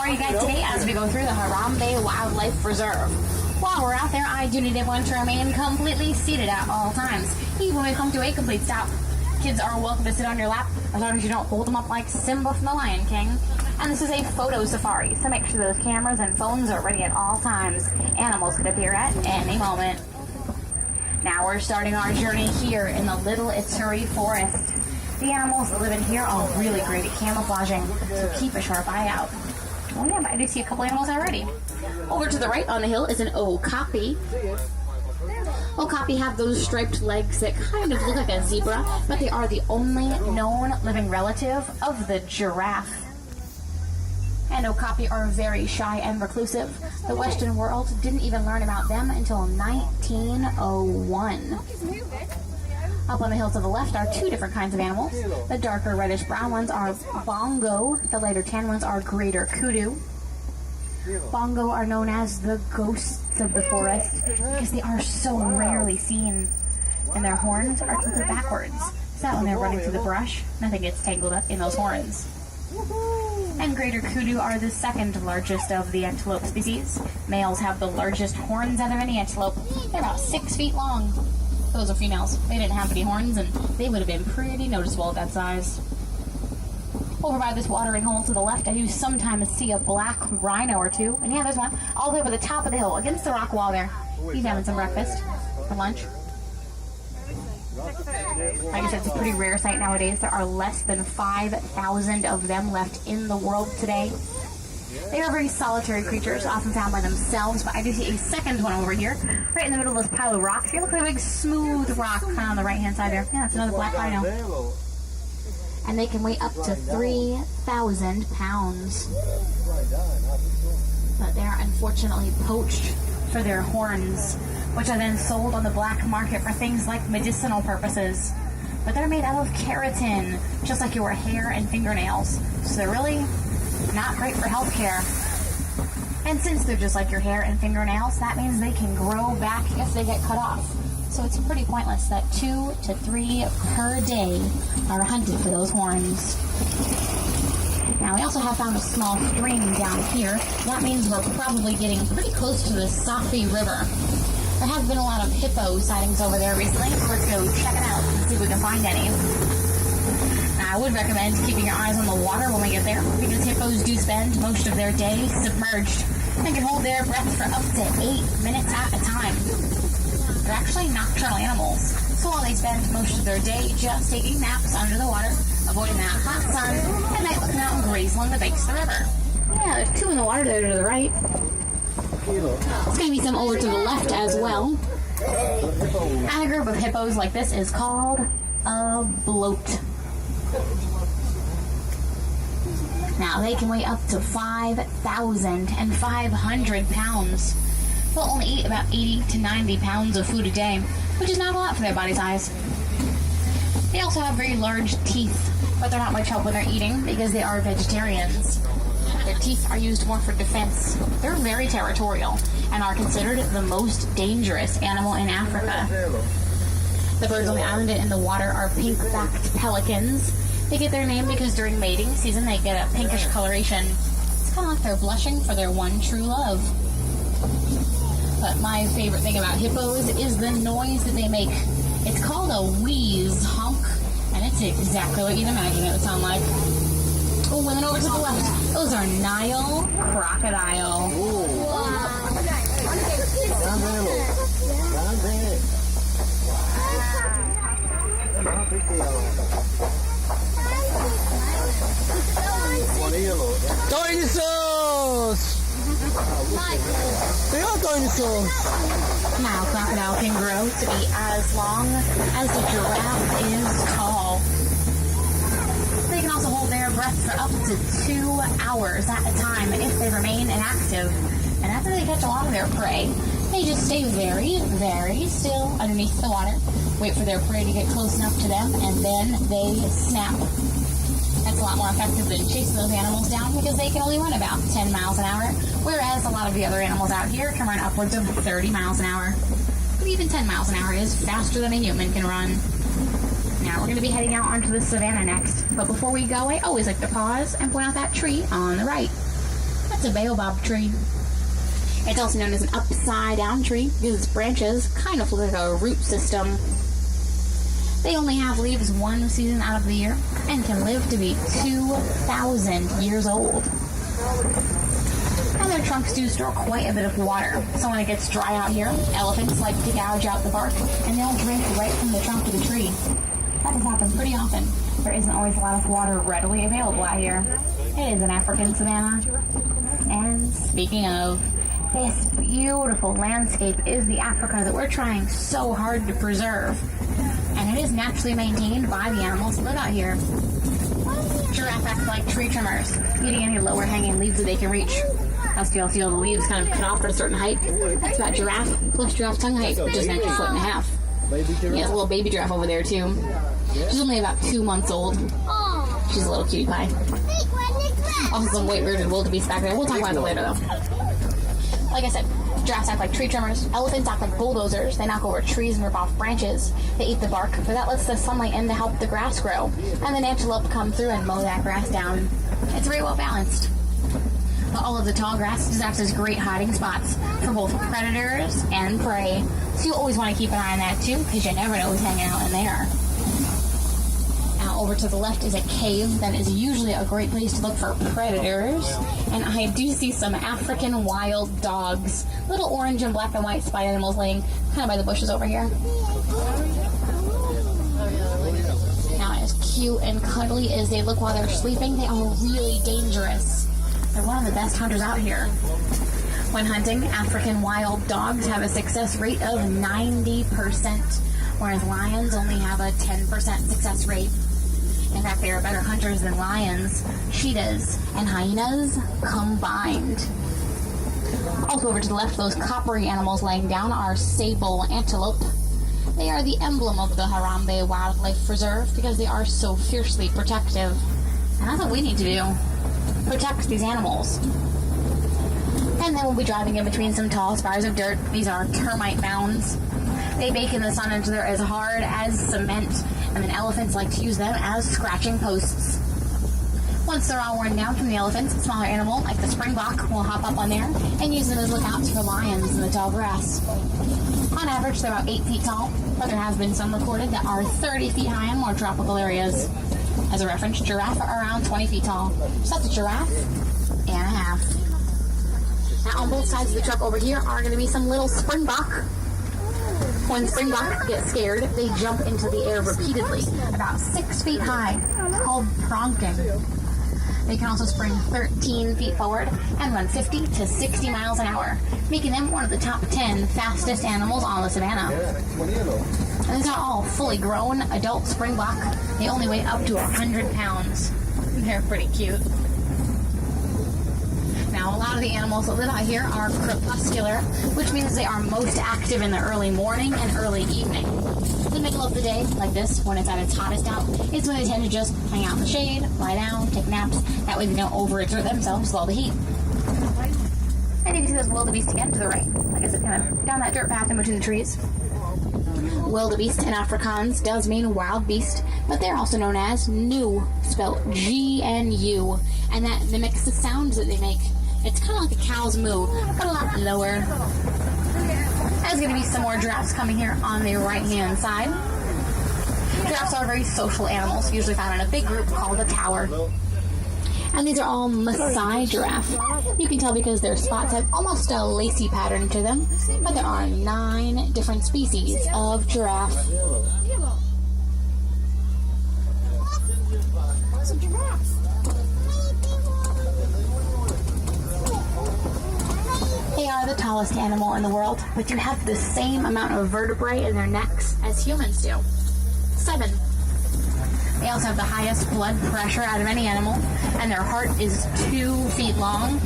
for you guys today as we go through the Harambe Wildlife Reserve. While we're out there, I do need everyone to remain completely seated at all times, even when we come to a complete stop. Kids are welcome to sit on your lap as long as you don't hold them up like Simba from the Lion King. And this is a photo safari, so make sure those cameras and phones are ready at all times. Animals could appear at any moment. Now we're starting our journey here in the Little Ituri Forest. The animals that live in here are really great at camouflaging, so keep a sharp eye out. Oh yeah, but I do see a couple animals already. Over to the right on the hill is an okapi. Okapi have those striped legs that kind of look like a zebra, but they are the only known living relative of the giraffe. And okapi are very shy and reclusive. The Western world didn't even learn about them until 1901. Up on the hill to the left are two different kinds of animals. The darker reddish brown ones are bongo. The lighter tan ones are greater kudu. Bongo are known as the ghosts of the forest because they are so rarely seen. And their horns are tilted backwards, so that when they're running through the brush, nothing gets tangled up in those horns. And greater kudu are the second largest of the antelope species. Males have the largest horns out of any antelope. They're about 6 feet long. Those are females. They didn't have any horns, and they would have been pretty noticeable at that size. Over by this watering hole to the left, I do sometimes see a black rhino or two. And yeah, there's one all the way over the top of the hill against the rock wall there. He's having some breakfast for lunch. Like I said, it's a pretty rare sight nowadays. There are less than 5,000 of them left in the world today. They are very solitary creatures, often found by themselves, but I do see a second one over here, right in the middle of this pile of rocks. Here, look at the big smooth rock kind of on the right-hand side there. Yeah, that's another black rhino. And they can weigh up to 3,000 pounds. But they are unfortunately poached for their horns, which are then sold on the black market for things like medicinal purposes. But they're made out of keratin, just like your hair and fingernails. So they're really not great for healthcare. And since they're just like your hair and fingernails, that means they can grow back if they get cut off. So it's pretty pointless that 2 to 3 per day are hunted for those horns. Now we also have found a small stream down here. That means we're probably getting pretty close to the Safi River. There have been a lot of hippo sightings over there recently, so let's go check it out and see if we can find any. I would recommend keeping your eyes on the water when we get there, because hippos do spend most of their day submerged and can hold their breath for up to 8 minutes at a time. They're actually nocturnal animals, so while they spend most of their day just taking naps under the water, avoiding that hot sun, at night looking out and grazing along the banks of the river. Yeah, there's 2 in the water there to the right. There's going to be some over to the left as well. And a group of hippos like this is called a bloat. Now they can weigh up to 5,500 pounds. They'll only eat about 80 to 90 pounds of food a day, which is not a lot for their body size. They also have very large teeth, but they're not much help when they're eating because they are vegetarians. Their teeth are used more for defense. They're very territorial and are considered the most dangerous animal in Africa. The birds on the island and in the water are pink-backed pelicans. They get their name because during mating season they get a pinkish coloration. It's kind of like they're blushing for their one true love. But my favorite thing about hippos is the noise that they make. It's called a wheeze honk, and it's exactly what you'd imagine it would sound like. Oh, and then over to the left, those are Nile crocodile. Dinosaurs! They are dinosaurs. Nile crocodile can grow to be as long as a giraffe is tall. They can also hold their breath for up to 2 hours at a time if they remain inactive. And after they catch a lot of their prey, they just stay very, very still underneath the water, wait for their prey to get close enough to them, and then they snap. That's a lot more effective than chasing those animals down because they can only run about 10 miles an hour, whereas a lot of the other animals out here can run upwards of 30 miles an hour. But even 10 miles an hour is faster than a human can run. Now we're going to be heading out onto the savannah next, but before we go, I always like to pause and point out that tree on the right. That's a baobab tree. It's also known as an upside-down tree because its branches kind of look like a root system. They only have leaves one season out of the year and can live to be 2,000 years old. And their trunks do store quite a bit of water, so when it gets dry out here, elephants like to gouge out the bark and they'll drink right from the trunk of the tree. That has happened pretty often. There isn't always a lot of water readily available out here. It is an African savanna. And speaking of, this beautiful landscape is the Africa that we're trying so hard to preserve. And it is naturally maintained by the animals that live out here. Giraffes act like tree trimmers, eating any lower hanging leaves that they can reach. As you'll see all the leaves kind of cut off at a certain height. That's about giraffe plus giraffe tongue height, which is an extra 1.5 feet. Yeah, a little baby giraffe over there too. She's only about 2 months old. She's a little cutie pie. Also some white-bearded wildebeest back there. We'll talk about it later though. Like I said, giraffes act like tree trimmers. Elephants act like bulldozers. They knock over trees and rip off branches. They eat the bark, but that lets the sunlight in to help the grass grow. And then antelope come through and mow that grass down. It's very well balanced. But all of the tall grass acts as great hiding spots for both predators and prey. So you always want to keep an eye on that too, because you never know who's hanging out in there. Now over to the left is a cave that is usually a great place to look for predators. And I do see some African wild dogs. Little orange and black and white spotted animals laying kind of by the bushes over here. Now as cute and cuddly as they look while they're sleeping, they are really dangerous. They're one of the best hunters out here. When hunting, African wild dogs have a success rate of 90%, whereas lions only have a 10% success rate. In fact, they are better hunters than lions, cheetahs, and hyenas combined. Also over to the left, those coppery animals laying down are sable antelope. They are the emblem of the Harambe Wildlife Reserve because they are so fiercely protective. And that's what we need to do. Protect these animals. And then we'll be driving in between some tall spires of dirt. These are termite mounds. They bake in the sun until they're as hard as cement, and then elephants like to use them as scratching posts. Once they're all worn down from the elephants, a smaller animal, like the springbok, will hop up on there and use them as lookouts for lions in the tall grass. On average, they're about 8 feet tall, but there has been some recorded that are 30 feet high in more tropical areas. As a reference, giraffe are around 20 feet tall. So that's a giraffe and a half. Now on both sides of the truck over here are going to be some little springbok. When springbok get scared, they jump into the air repeatedly, about 6 feet high. It's called pronking. They can also spring 13 feet forward and run 50 to 60 miles an hour, making them one of the top 10 fastest animals on the savannah. And these are all fully grown adult springbok. They only weigh up to 100 pounds. They're pretty cute. Now, a lot of the animals that live out here are crepuscular, which means they are most active in the early morning and early evening. The middle of the day, like this, when it's at its hottest out, is when they tend to just hang out in the shade, lie down, take naps. That way they don't overexert themselves with all the heat. And you can see those wildebeest again to the right. Like I said, kind of down that dirt path in between the trees. Wildebeest in Afrikaans does mean wild beast, but they're also known as gnu, spelled G-N-U, and that mimics the sounds that they make. It's kind of like a cow's moo, but a lot lower. There's going to be some more giraffes coming here on the right-hand side. Giraffes are very social animals, usually found in a big group called a tower. And these are all Maasai giraffe. You can tell because their spots have almost a lacy pattern to them, but there are 9 different species of giraffe. They are the tallest animal in the world, but do have the same amount of vertebrae in their necks as humans do. 7. They also have the highest blood pressure out of any animal, and their heart is 2 feet long